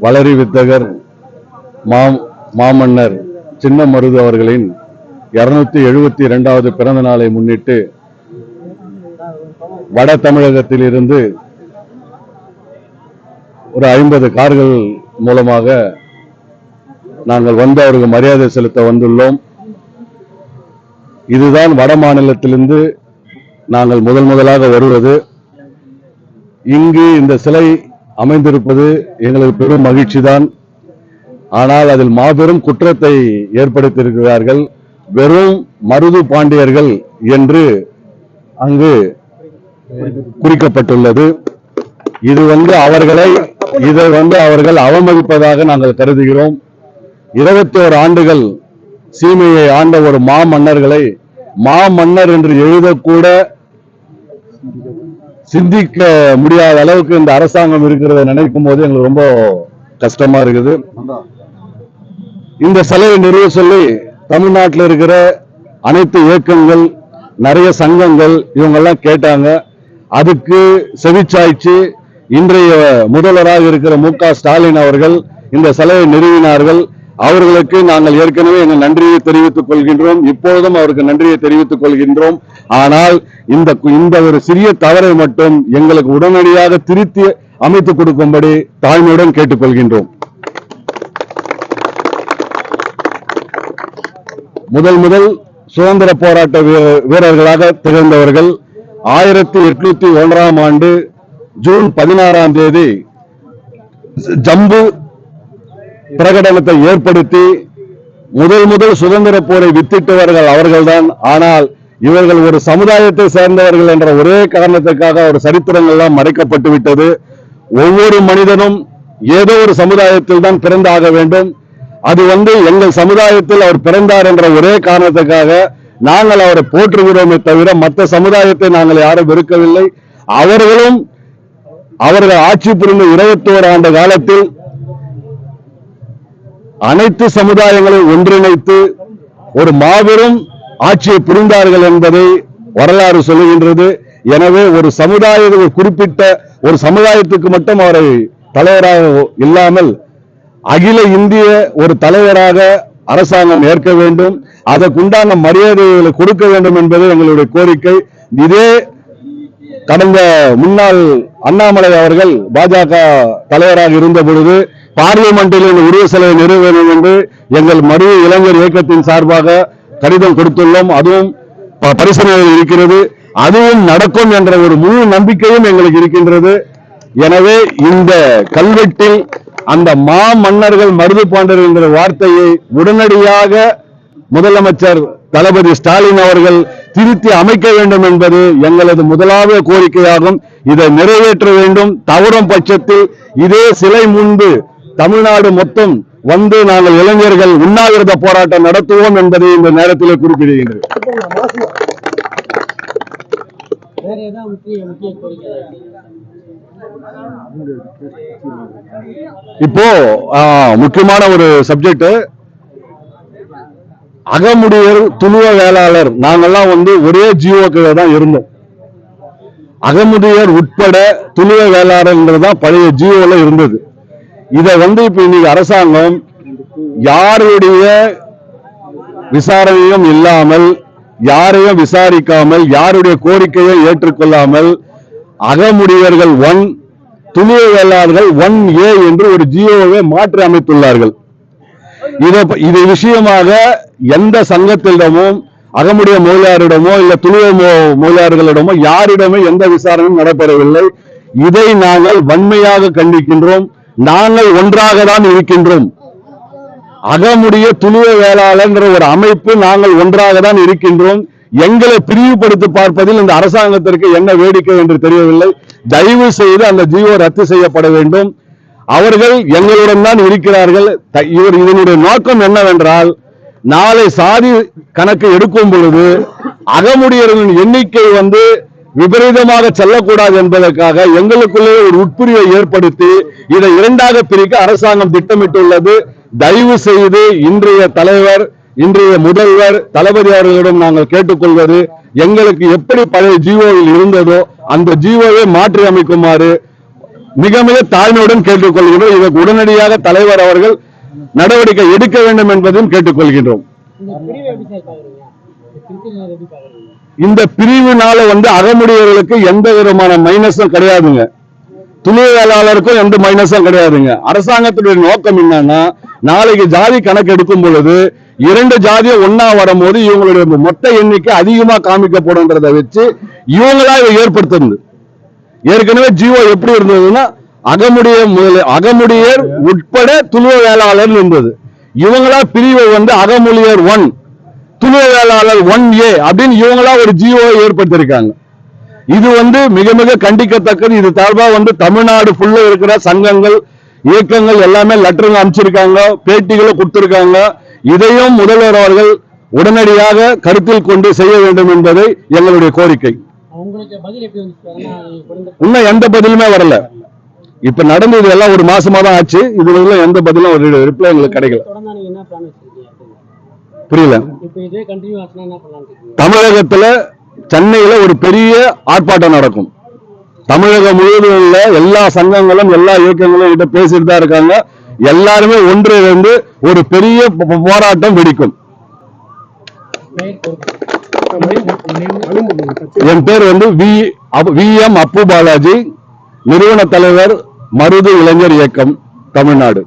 வளரி வித்தகர் மாமன்னர் சின்னமருது அவர்களின் 272வது பிறந்த நாளை முன்னிட்டு வட தமிழகத்தில் இருந்து ஒரு 50 கார்கள் மூலமாக நாங்கள் வந்து அவருக்கு மரியாதை செலுத்த வந்துள்ளோம். இதுதான் வட மாநிலத்திலிருந்து நாங்கள் முதலாக வருவது. இங்கு இந்த சிலை அமைந்திருப்பது எங்களுக்கு பெரும் மகிழ்ச்சி தான். ஆனால் அதில் மாபெரும் குற்றத்தை ஏற்படுத்தியிருக்கிறார்கள். வெறும் மருது பாண்டியர்கள் என்று அங்கு குறிக்கப்பட்டுள்ளது. இதை அவர்கள் அவமதிப்பதாக நாங்கள் கருதுகிறோம். 21 ஆண்டுகள் சீமையை ஆண்ட ஒரு மாமன்னர்களை மாமன்னர் என்று எழுதக்கூட சிந்திக்க முடியாத அளவுக்கு இந்த அரசாங்கம் இருக்கிறத நினைக்கும் போது எங்களுக்கு ரொம்ப கஷ்டமா இருக்குது. இந்த சிலையை நிறுவ சொல்லி தமிழ்நாட்டில் இருக்கிற அனைத்து இயக்கங்கள், நிறைய சங்கங்கள் இவங்கெல்லாம் கேட்டாங்க. அதுக்கு செவிச்சாய்ச்சி இன்றைய முதல்வராக இருக்கிற மு.க. ஸ்டாலின் அவர்கள் இந்த சிலையை நிறுவினார்கள். அவர்களுக்கு நாங்கள் ஏற்கனவே எங்கள் நன்றியை தெரிவித்துக் கொள்கின்றோம். இப்பொழுதும் அவருக்கு நன்றியை தெரிவித்துக் கொள்கின்றோம். ஆனால் இந்த ஒரு சிறிய தவறை மட்டும் எங்களுக்கு உடனடியாக திருத்தி அமைத்துக் கொடுக்கும்படி தாழ்மையுடன் கேட்டுக்கொள்கின்றோம். முதல் சுதந்திர போராட்ட வீரர்களாக திகழ்ந்தவர்கள் 1801ஆம் ஆண்டு ஜூன் 16ஆம் தேதி ஜம்பு பிரகடனத்தை ஏற்படுத்தி முதல் சுதந்திர போரை வித்திட்டவர்கள் அவர்கள்தான். ஆனால் இவர்கள் ஒரு சமுதாயத்தை சேர்ந்தவர்கள் என்ற ஒரே காரணத்துக்காக ஒரு சரித்திரங்கள்லாம் மறைக்கப்பட்டு விட்டது. ஒவ்வொரு மனிதனும் ஏதோ ஒரு சமுதாயத்தில் தான் பிறந்தாக வேண்டும். அது எங்கள் சமுதாயத்தில் அவர் பிறந்தார் என்ற ஒரே காரணத்துக்காக நாங்கள் அவரை போற்றுகிறோமே தவிர மற்ற சமுதாயத்தை நாங்கள் யாரும் வெறுக்கவில்லை. அவர்கள் ஆட்சி புரிந்த 21 ஆண்டு காலத்தில் அனைத்து சமுதாயங்களை ஒன்றிணைத்து ஒரு மாபெரும் ஆட்சியை புரிந்தார்கள் என்பதை வரலாறு சொல்லுகின்றது. எனவே ஒரு குறிப்பிட்ட ஒரு சமுதாயத்துக்கு மட்டும் அவரை தலைவராக இல்லாமல் அகில இந்திய ஒரு தலைவராக அரசாங்கம் ஏற்க வேண்டும். அதற்குண்டான மரியாதைகளை கொடுக்க வேண்டும் என்பது எங்களுடைய கோரிக்கை. இதே கடந்த முன்னாள் அண்ணாமலை அவர்கள் பாஜக தலைவராக இருந்த பொழுது பார்லிமெண்டில் இந்த உருவ சிலையை நிறுவ வேண்டும் என்று எங்கள் மருது இளைஞர் இயக்கத்தின் சார்பாக கடிதம் கொடுத்துள்ளோம். அதுவும் பரிசீலனையில் இருக்கிறது. அதுவும் நடக்கும் என்ற ஒரு முழு நம்பிக்கையும் எங்களுக்கு இருக்கின்றது. எனவே இந்த கல்வெட்டில் அந்த மாமன்னர்கள் மருது பாண்டியர்கள் என்ற வார்த்தையை உடனடியாக முதலமைச்சர் தளபதி ஸ்டாலின் அவர்கள் திருத்தி அமைக்க வேண்டும் என்பது எங்களது முதலாவது கோரிக்கையாகும். இதை நிறைவேற்ற வேண்டும். தவறும் பட்சத்தில் இதே சிலை முன்பு தமிழ்நாடு மொத்தம் நாங்கள் இளைஞர்கள் உண்ணாவிரத போராட்டம் நடத்துவோம் என்பதை இந்த நேரத்தில் குறிப்பிடுகின்றேன். இப்போ முக்கியமான ஒரு சப்ஜெக்ட், அகமுடியர் துளுவ வேளாளர் நாங்கெல்லாம் ஒரே ஜிஓக்கு தான் இருந்தோம். அகமுடியர் உட்பட துளுவ வேளாளர்ன்றதுதான் பழைய ஜிஓல இருந்தது. இதை இப்ப இன்னைக்கு அரசாங்கம் யாருடைய விசாரணையும் இல்லாமல், யாரையும் விசாரிக்காமல், யாருடைய கோரிக்கையை ஏற்றுக்கொள்ளாமல் அகமுடியர்கள் 1, துளுவ வேளாளர்கள் 1A என்று ஒரு ஜிஓவை மாற்றி அமைத்துள்ளார்கள். இது விஷயமாக எந்த சங்கத்திடமும் அகமுடைய மொழியாரிடமோ இல்ல துளுவ மொழியார்களிடமோ யாரிடமோ எந்த விசாரணையும் நடைபெறவில்லை. இதை நாங்கள் வன்மையாக கண்டிக்கின்றோம். நாங்கள் ஒன்றாக தான் இருக்கின்றோம். அகமுடைய துளுவ வேளாளர் என்ற ஒரு அமைப்பு நாங்கள் ஒன்றாக தான் இருக்கின்றோம். எங்களை பிரிவுபடுத்தி பார்ப்பதில் இந்த அரசாங்கத்திற்கு என்ன வேடிக்கை என்று தெரியவில்லை. தயவு செய்து அந்த ஜிஓ ரத்து செய்யப்பட வேண்டும். அவர்கள் எங்களுடன் தான் இருக்கிறார்கள். இதனுடைய நோக்கம் என்னவென்றால், நாளை சாதி கணக்கு எடுக்கும் பொழுது அகமுடியர்களின் எண்ணிக்கை விபரீதமாக செல்லக்கூடாது என்பதற்காக எங்களுக்குள்ளே ஒரு உட்பிரிவை ஏற்படுத்தி இதை 2ஆக பிரிக்க அரசாங்கம் திட்டமிட்டுள்ளது. தயவு செய்து இன்றைய தலைவர், இன்றைய முதல்வர் தளபதி அவர்களிடம் நாங்கள் கேட்டுக்கொள்வது, எங்களுக்கு எப்படி பழைய ஜிஓவில் இருந்ததோ அந்த ஜிஓவை மாற்றி அமைக்குமாறு மிக மிக தாழ்மையுடன் கேட்டுக்கொள்கின்றோம். இதற்கு உடனடியாக தலைவர் அவர்கள் நடவடிக்கை எடுக்க வேண்டும் என்பதையும் கேட்டுக்கொள்கின்றோம். இந்த பிரிவினால அகமுடையவர்களுக்கு எந்த விதமான மைனஸும் கிடையாதுங்க. துணிவேளாளருக்கும் எந்த மைனஸும் கிடையாதுங்க. அரசாங்கத்துடைய நோக்கம் என்னன்னா, நாளைக்கு ஜாதி கணக்கு எடுக்கும் பொழுது 2 ஜாதியும் ஒன்னா வரும்போது இவங்களுடைய மொத்த எண்ணிக்கை அதிகமா காமிக்கப்படும்ன்றதை வச்சு இவங்களா இதை ஏற்படுத்துறது. ஏற்கனவே ஜீவோ எப்படி இருந்ததுன்னா, அகமுடையர் உட்பட துளுவ வேளாளர் இருந்தது. இவங்களா பிரிவை அகமுடையர் 1, துளுவ வேளாளர் 1A அப்படின்னு இவங்களா ஒரு ஜீவோ ஏற்படுத்திருக்காங்க. இது மிக மிக கண்டிக்கத்தக்கது. இது சார்பா தமிழ்நாடு ஃபுல்லா இருக்கிற சங்கங்கள், இயக்கங்கள் எல்லாமே லெட்டருங்க அனுப்பிச்சிருக்காங்க, பேட்டிகளை கொடுத்திருக்காங்க. இதையும் முதல்வர் அவர்கள் உடனடியாக கருத்தில் கொண்டு செய்ய வேண்டும் என்பதை எங்களுடைய கோரிக்கை. இன்னும் எந்த பதிலுமே வரல. இப்ப நடந்தது எல்லாம் ஒரு மாசமா தான் ஆச்சு. இதுல எந்த பதிலும் ஒரு ரிப்ளை எங்களுக்கு கிடைக்கல. புரியல. தமிழகத்துல சென்னையில ஒரு பெரிய ஆர்ப்பாட்டம் நடக்கும். தமிழகம் முழுவதும் உள்ள எல்லா சங்கங்களும் எல்லா இயக்கங்களும் கிட்ட பேசிட்டு தான் இருக்காங்க. எல்லாருமே ஒன்றிணைந்து ஒரு பெரிய போராட்டம் வெடிக்கும். என் பேர் VM அப்பு பாலாஜி, நிறுவன தலைவர் மருது இளைஞர் இயக்கம் தமிழ்நாடு.